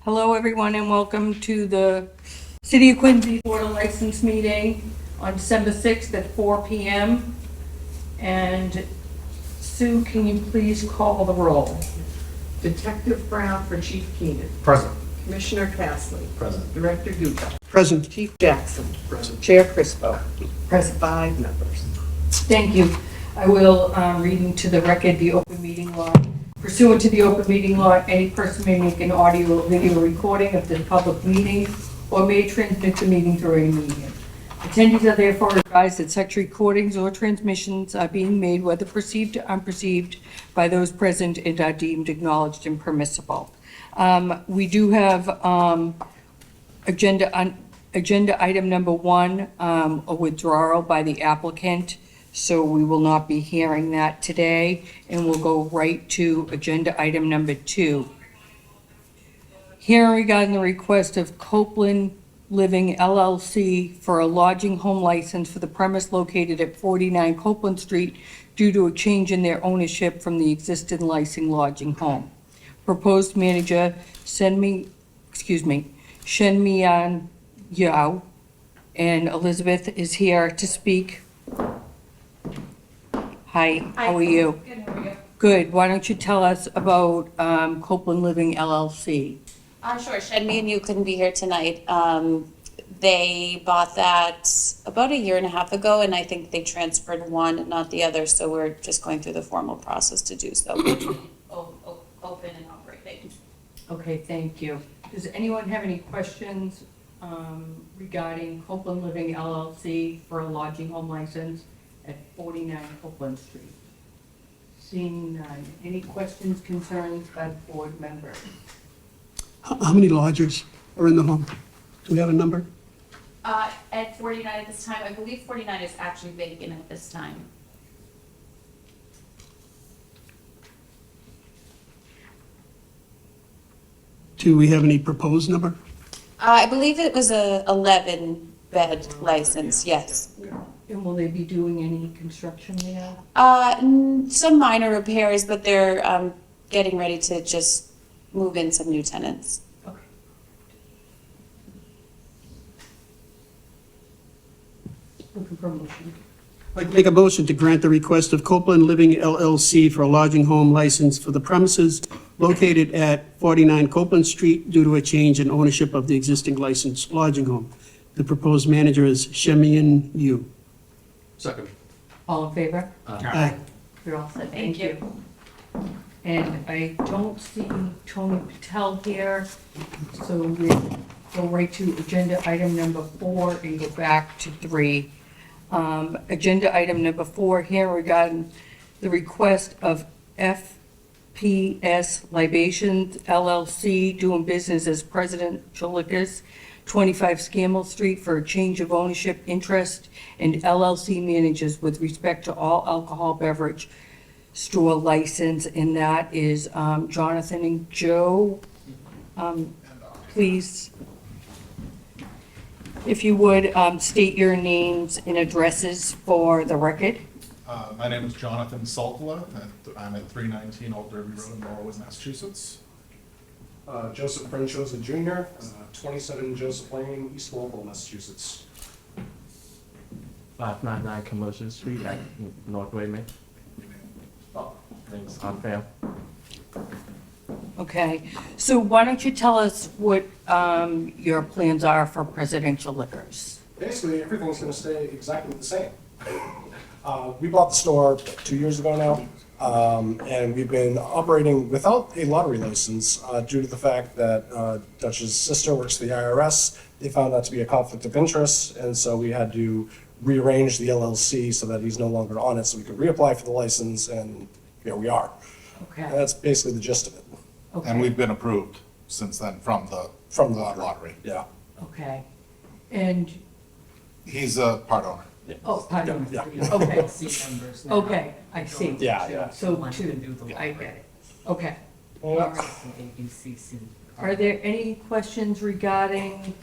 Hello, everyone, and welcome to the City of Quincy Board of License meeting on December 6th at 4 p.m. And Sue, can you please call the roll? Detective Brown for Chief Keenan. Present. Commissioner Castley. Present. Director Duca. Present. Chief Jackson. Present. Chair Crispo. Present 5 members. Thank you. I will read into the record the open meeting law. Pursuant to the open meeting law, any person may make an audio or video recording of this public meeting or may transmit the meeting through any medium. Attendees are therefore advised that such recordings or transmissions are being made, whether perceived or unperceived, by those present and are deemed acknowledged and permissible. We do have agenda item number 1, a withdrawal by the applicant. So we will not be hearing that today, and we'll go right to agenda item number 2. Hearing regarding the request of Copeland Living LLC for a lodging home license for the premise located at 49 Copeland Street due to a change in their ownership from the existing licensed lodging home. Proposed manager Shenmian Yao, and Elizabeth is here to speak. Hi, how are you? Good, how are you? Good. Why don't you tell us about Copeland Living LLC? Sure, Shed, me and you couldn't be here tonight. They bought that about a year and a half ago, and I think they transferred one, not the other, so we're just going through the formal process to do so. Open and operating. Okay, thank you. Does anyone have any questions regarding Copeland Living LLC for a lodging home license at 49 Copeland Street? Seeing none. Any questions, concerns by the board members? How many lodgers are in the home? Do we have a number? At 49 at this time, I believe 49 is actually vacant at this time. Do we have any proposed number? I believe it was a 11-bed license, yes. And will they be doing any construction there? Some minor repairs, but they're getting ready to just move in some new tenants. Okay. Looking for a motion. I'd like to make a motion to grant the request of Copeland Living LLC for a lodging home license for the premises located at 49 Copeland Street due to a change in ownership of the existing licensed lodging home. The proposed manager is Shemian Yu. Second. All in favor? Aye. You're all set. Thank you. And I don't see Tony Patel here, so we'll go right to agenda item number 4 and go back to 3. Agenda item number 4 here regarding the request of FPS Libations LLC doing business as Presidential Liquors, 25 Scammell Street for a change of ownership interest and LLC managers with respect to all alcohol beverage store license, and that is Jonathan and Joe. Please, if you would, state your names and addresses for the record. My name is Jonathan Saltla, and I'm at 319 Old Derby Road in Norwood, Massachusetts. Joseph Franchosa Jr., 27 Joseph Lane, East Walpole, Massachusetts. 599 Commercial Street at North Wayman. Thanks, fair. Okay, so why don't you tell us what your plans are for Presidential Liquors? Basically, everything's going to stay exactly the same. We bought the store 2 years ago now, and we've been operating without a lottery license due to the fact that Dutch's sister works for the IRS. They found that to be a conflict of interest, and so we had to rearrange the LLC so that he's no longer on it, so we could reapply for the license, and here we are. And Okay, that's basically the gist of it. okay. And we've been approved since then from the lottery. Yeah. Okay, and, He's a part owner. oh, pardon, Yeah. okay, See numbers now. okay, I see. Yeah. So One to 2, do the I get it. Okay. Yeah. ABCC. Are there any questions regarding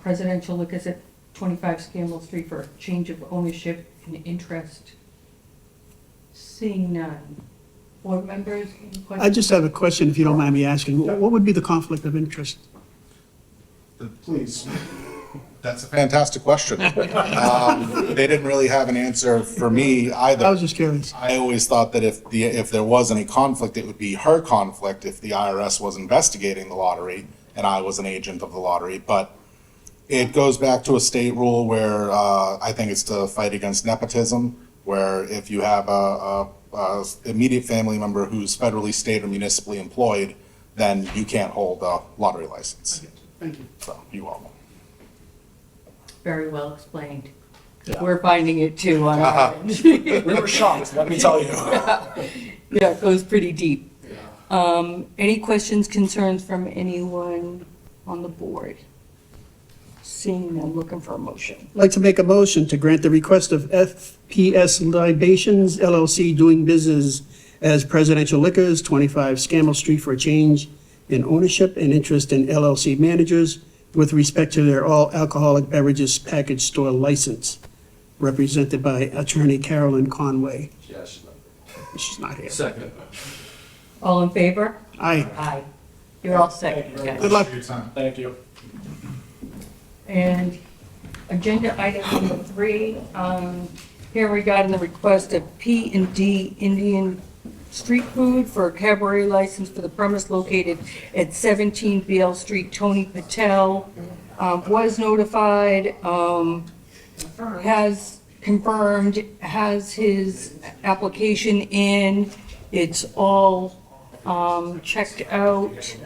Presidential Liquors at 25 Scammell Street for a change of ownership and interest. Seeing none. Board members, any questions? I just have a question, if you don't mind me asking. What would be the conflict of interest? Please. That's a fantastic question. They didn't really have an answer for me I either. was just curious. I always thought that if there was any conflict, it would be her conflict if the IRS was investigating the lottery and I was an agent of the lottery. But it goes back to a state rule where I think it's to fight against nepotism, where if you have a immediate family member who's federally, state, or municipally employed, then you can't hold a lottery license. Thank you. So you all know. Very well explained. Yeah. We're finding it too on our end. We were shocked, let me tell you. Yeah, it goes pretty deep. Any questions, concerns from anyone on the board? Seeing none, looking for a motion. I'd like to make a motion to grant the request of FPS Libations LLC doing business as Presidential Liquors, 25 Scammell Street, for a change in ownership and interest in LLC managers with respect to their all alcoholic beverages package store license, represented by Attorney Carolyn Conway. Yes. She's not here. Second. All in favor? Aye. Aye. You're all set, Thank you very guys. Good luck. For your time. Thank you. And agenda item number 3, here regarding the request of P&D Indian Street Food for a cabaret license for the premise located at 17 Beale Street. Tony Patel was notified, has confirmed, has his application in. It's all checked out.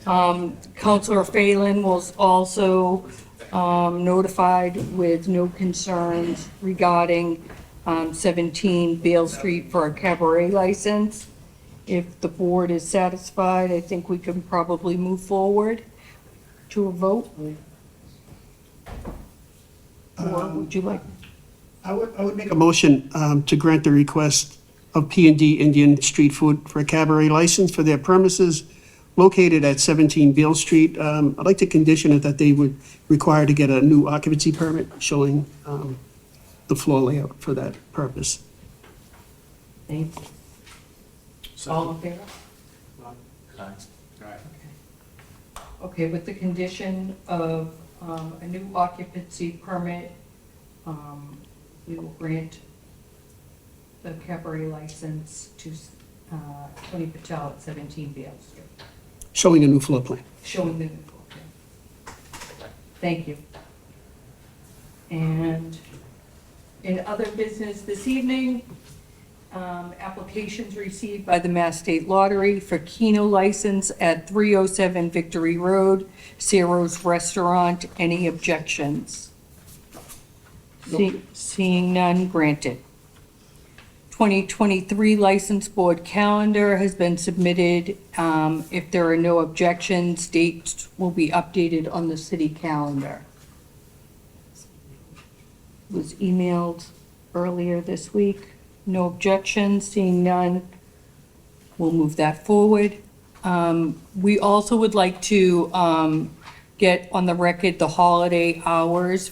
Counselor Phelan was also notified with no concerns regarding 17 Beale Street for a cabaret license. If the board is satisfied, I think we can probably move forward to a vote. Or would you like? I would make a motion to grant the request of P&D Indian Street Food for a cabaret license for their premises located at 17 Beale Street. I'd like to condition it that they would require to get a new occupancy permit showing the floor layout for that purpose. Thank you. All in favor? Okay, with the condition of a new occupancy permit, we will grant the cabaret license to Tony Patel at 17 Beale Street, Showing a new floor plan. showing the new floor plan. Thank you. And in other business this evening, applications received by the Mass State Lottery for Keno license at 307 Victory Road, Ciro's Restaurant. Any objections? Seeing none, granted. 2023 License Board calendar has been submitted. If there are no objections, dates will be updated on the city calendar. Was emailed earlier this week. No objections, seeing none, we'll move that forward. We also would like to get on the record the holiday hours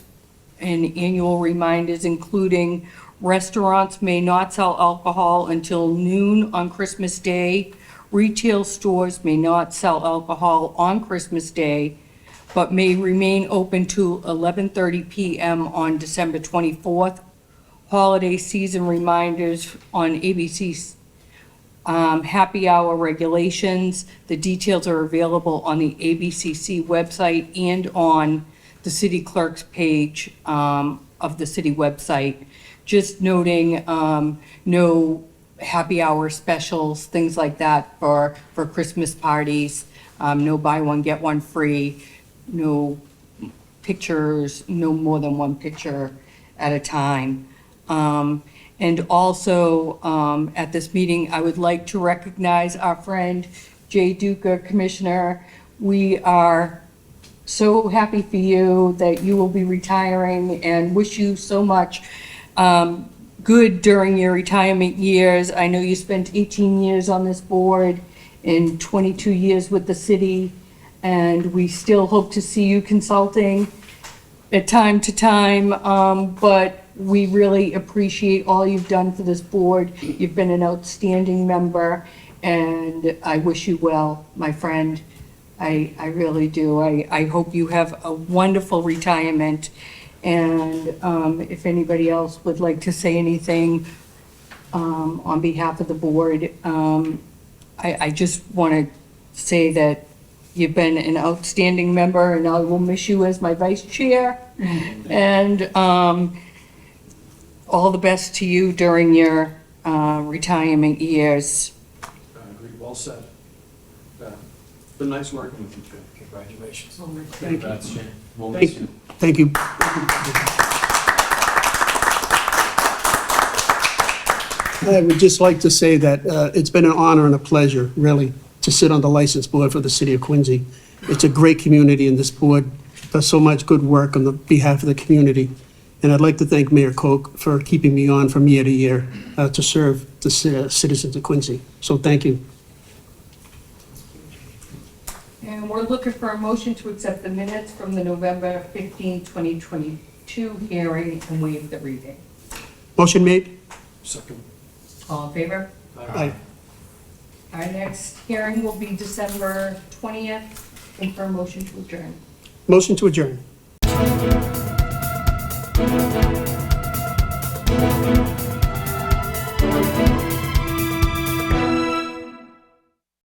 and annual reminders, including restaurants may not sell alcohol until noon on Christmas Day. Retail stores may not sell alcohol on Christmas Day, but may remain open to 11:30 p.m. on December 24th. Holiday season reminders on ABC's happy hour regulations. The details are available on the ABCC website and on the city clerk's page of the city website. Just noting no happy hour specials, things like that for Christmas parties. No buy one, get one free. No pictures, no more than one picture at a time. And also, at this meeting, I would like to recognize our friend Jay Duca, Commissioner. We are so happy for you that you will be retiring and wish you so much good during your retirement years. I know you spent 18 years on this board and 22 years with the city, and we still hope to see you consulting at time to time, but we really appreciate all you've done for this board. You've been an outstanding member, and I wish you well, my friend. I really do. I hope you have a wonderful retirement, and if anybody else would like to say anything on behalf of the board, I just want to say that you've been an outstanding member, and I will miss you as my vice chair. And all the best to you during your retirement years. Agreed, well said. Been nice working with you, Jim. Congratulations. Thank you. That's Shane. We'll miss you. Thank you. I would just like to say that it's been an honor and a pleasure, really, to sit on the license board for the city of Quincy. It's a great community, and this board does so much good work on the behalf of the community. And I'd like to thank Mayor Koch for keeping me on from year to year to serve the citizens of Quincy. So thank you. And we're looking for a motion to accept the minutes from the November 15, 2022 hearing and waive the reading. Motion made? Second. All in favor? Aye. Our next hearing will be December 20th, and for a motion to adjourn. Motion to adjourn.